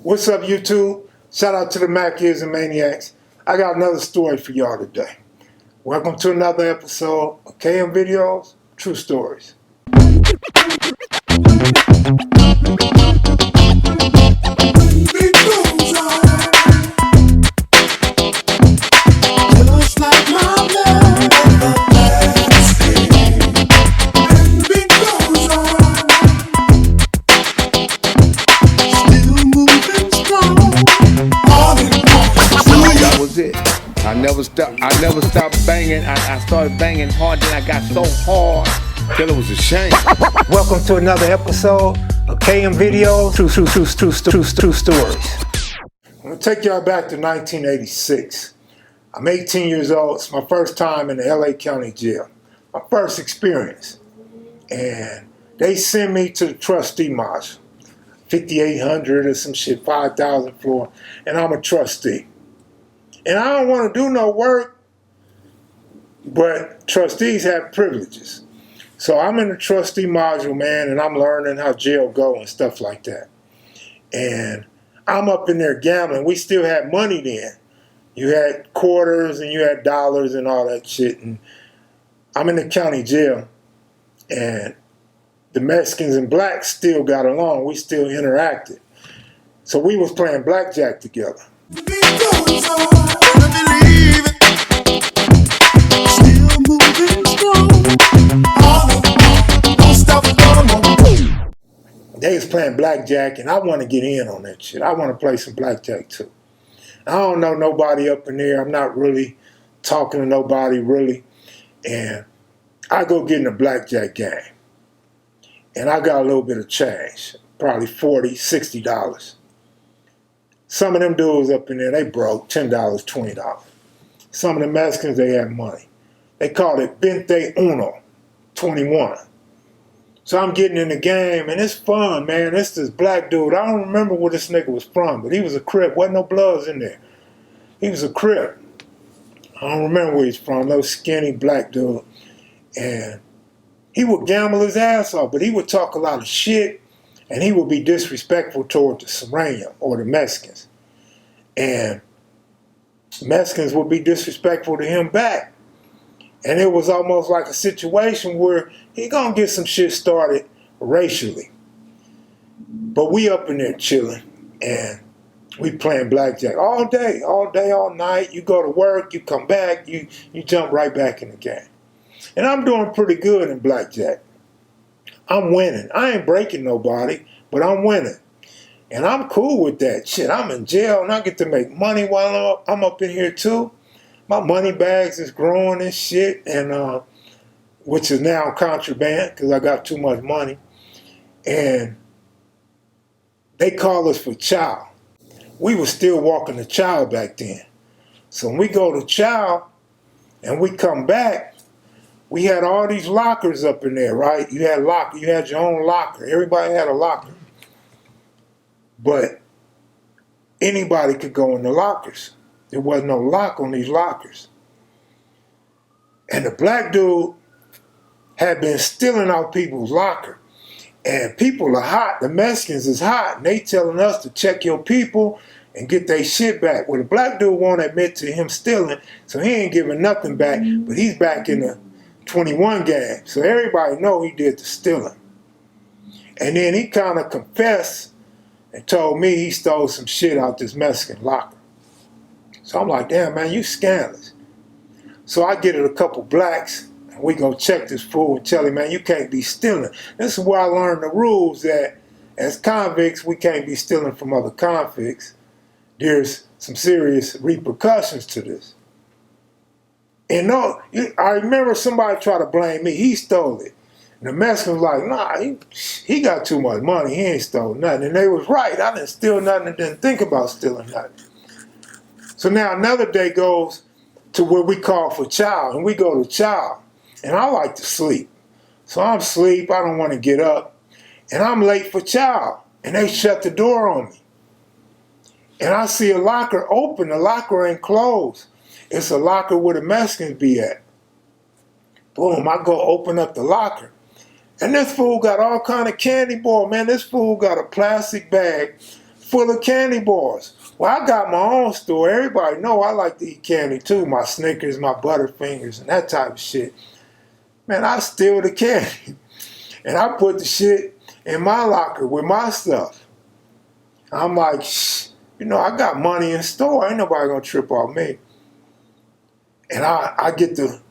What's up, YouTube? Shout out to the Mac-Ears and Maniacs. I got another story for y'all today. Welcome to another episode of KM Videos, True Stories. I never stopped banging. I started banging hard, then I got so hard till it was a shame. Welcome to another episode of KM Videos, True Stories. I'm gonna take y'all back to 1986. I'm 18 years old. It's my first time in the LA County Jail. My first experience. And they send me to the trustee module. 5,800 or some shit, 5,000 floor, and I'm a trustee. And I don't want to do no work, but trustees have privileges. So I'm in the trustee module, man, and I'm learning how jail go and stuff like that. And I'm up in there gambling. We still had money then. You had quarters and you had dollars and all that shit. And I'm in the county jail, and the Mexicans and blacks still got along. We still interacted. So we was playing blackjack together. They was playing blackjack, and I want to get in on that shit. I want to play some blackjack too. I don't know nobody up in there. I'm not really talking to nobody really. And I go get in a blackjack game. And I got a little bit of change, probably $40, $60. Some of them dudes up in there, they broke $10, $20. Some of the Mexicans, they had money. They called it 21, 21. So I'm getting in the game, and it's fun, man. It's this black dude. I don't remember where this nigga was from, but he was a Crip. Wasn't no Bloods in there. He was a Crip. I don't remember where he's from. No skinny black dude. And he would gamble his ass off, but he would talk a lot of shit, and he would be disrespectful toward the Serrano or the Mexicans. And Mexicans would be disrespectful to him back. And it was almost like a situation where he gonna get some shit started racially. But we up in there chilling, and we playing blackjack all day, all night. You go to work, you come back, you jump right back in the game. And I'm doing pretty good in blackjack. I'm winning. I ain't breaking nobody, but I'm winning. And I'm cool with that. Shit, I'm in jail and I get to make money while I'm up in here too. My money bags is growing and shit, and which is now contraband because I got too much money. And they call us for chow. We were still walking the chow back then. So when we go to chow and we come back, we had all these lockers up in there, right? You had your own locker. Everybody had a locker. But anybody could go in the lockers. There was no lock on these lockers. And the black dude had been stealing out people's locker. And people are hot. The Mexicans is hot. And they telling us to check your people and get their shit back. Well, the black dude won't admit to him stealing, so he ain't giving nothing back. But he's back in the 21 game. So everybody know he did the stealing. And then he kind of confessed and told me he stole some shit out this Mexican locker. So I'm like, damn, man, you scandalous. So I get it a couple blacks, and we go check this fool and tell him, man, you can't be stealing. This is where I learned the rules that as convicts, we can't be stealing from other convicts. There's some serious repercussions to this. And no, I remember somebody tried to blame me. He stole it. And the Mexican was like, nah, he got too much money. He ain't stole nothing. And they was right. I didn't steal nothing and didn't think about stealing nothing. So now another day goes to where we call for chow, and we go to chow. And I like to sleep. So I'm asleep. I don't want to get up. And I'm late for chow. And they shut the door on me. And I see a locker open. The locker ain't closed. It's a locker where the Mexicans be at. Boom, I go open up the locker. And this fool got all kind of candy bar, man. This fool got a plastic bag full of candy bars. Well, I got my own store. Everybody know I like to eat candy too. My Snickers, my Butterfingers, and that type of shit. Man, I steal the candy. And I put the shit in my locker with my stuff. I'm like, shh, you know, I got money in store. Ain't nobody gonna trip off me. And I get the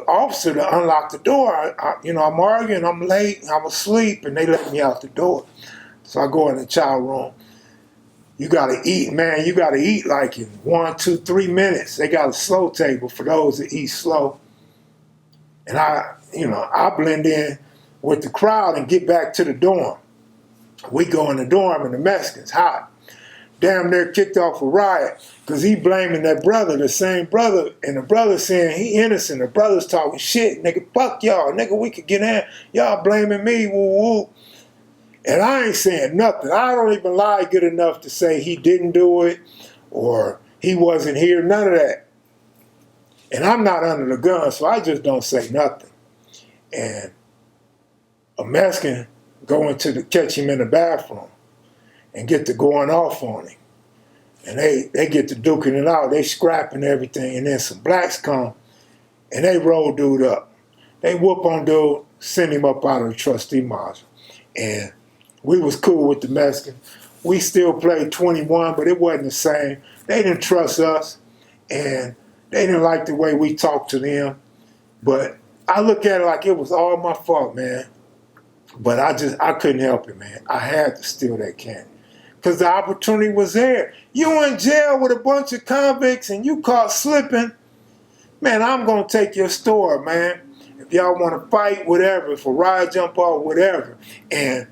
officer to unlock the door. I'm arguing, I'm late, I'm asleep, and they let me out the door. So I go in the child room. You gotta eat, man. You gotta eat like in 1, 2, 3 minutes. They got a slow table for those that eat slow. And I blend in with the crowd and get back to the dorm. We go in the dorm and the Mexicans hot. Damn near kicked off a riot because he blaming that brother, the same brother, and the brother saying he innocent. The brother's talking shit, nigga, fuck y'all, nigga, we could get in. Y'all blaming me, woo woo. And I ain't saying nothing. I don't even lie good enough to say he didn't do it or he wasn't here, none of that. And I'm not under the gun, so I just don't say nothing. And a Mexican catch him in the bathroom and get to going off on him. And they get to duking it out. They scrapping everything. And then some blacks come and they roll dude up. They whoop on dude, send him up out of the trustee module. And we was cool with the Mexican. We still played 21, but it wasn't the same. They didn't trust us. And they didn't like the way we talked to them. But I look at it like it was all my fault, man. But I couldn't help it, man. I had to steal that candy. Because the opportunity was there. You in jail with a bunch of convicts and you caught slipping. Man, I'm going to take your store, man. If y'all want to fight, whatever. If a riot jump off, whatever. And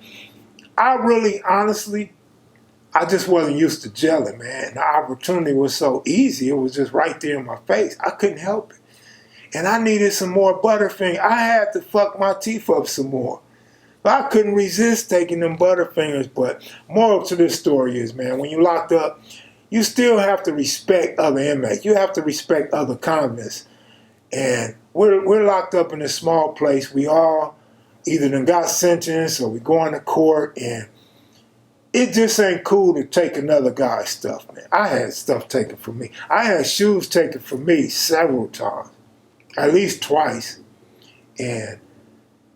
I really, honestly, I just wasn't used to jailing, man. The opportunity was so easy. It was just right there in my face. I couldn't help it. And I needed some more Butterfinger. I had to fuck my teeth up some more. But I couldn't resist taking them Butterfingers. But moral to this story is, man, when you're locked up, you still have to respect other inmates. You have to respect other convicts. And we're locked up in a small place. We all either done got sentenced or we going to court. And it just ain't cool to take another guy's stuff, man. I had stuff taken from me. I had shoes taken from me several times. At least twice. And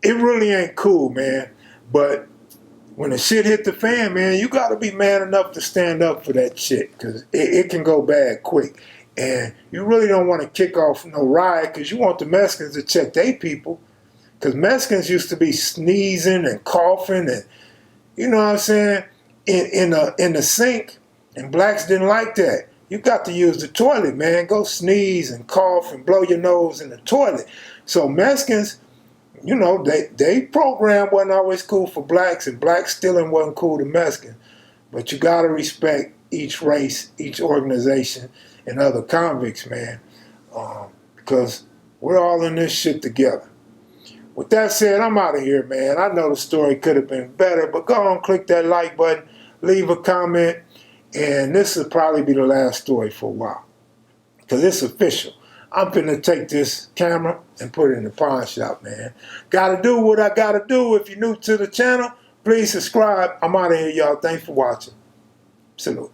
it really ain't cool, man. But when the shit hit the fan, man, you got to be man enough to stand up for that shit because it can go bad quick. And you really don't want to kick off no riot because you want the Mexicans to check their people because Mexicans used to be sneezing and coughing and, you know what I'm saying, in the sink. And blacks didn't like that. You got to use the toilet, man. Go sneeze and cough and blow your nose in the toilet. So Mexicans, you know, they program wasn't always cool for blacks, and black stealing wasn't cool to Mexicans. But you got to respect each race, each organization, and other convicts, man, because we're all in this shit together. With that said, I'm out of here, man. I know the story could have been better, but go on, click that like button, leave a comment, and this will probably be the last story for a while because it's official. I'm finna take this camera and put it in the pawn shop, man. Gotta do what I gotta do. If you're new to the channel, please subscribe. I'm out of here, y'all. Thanks for watching. Salute.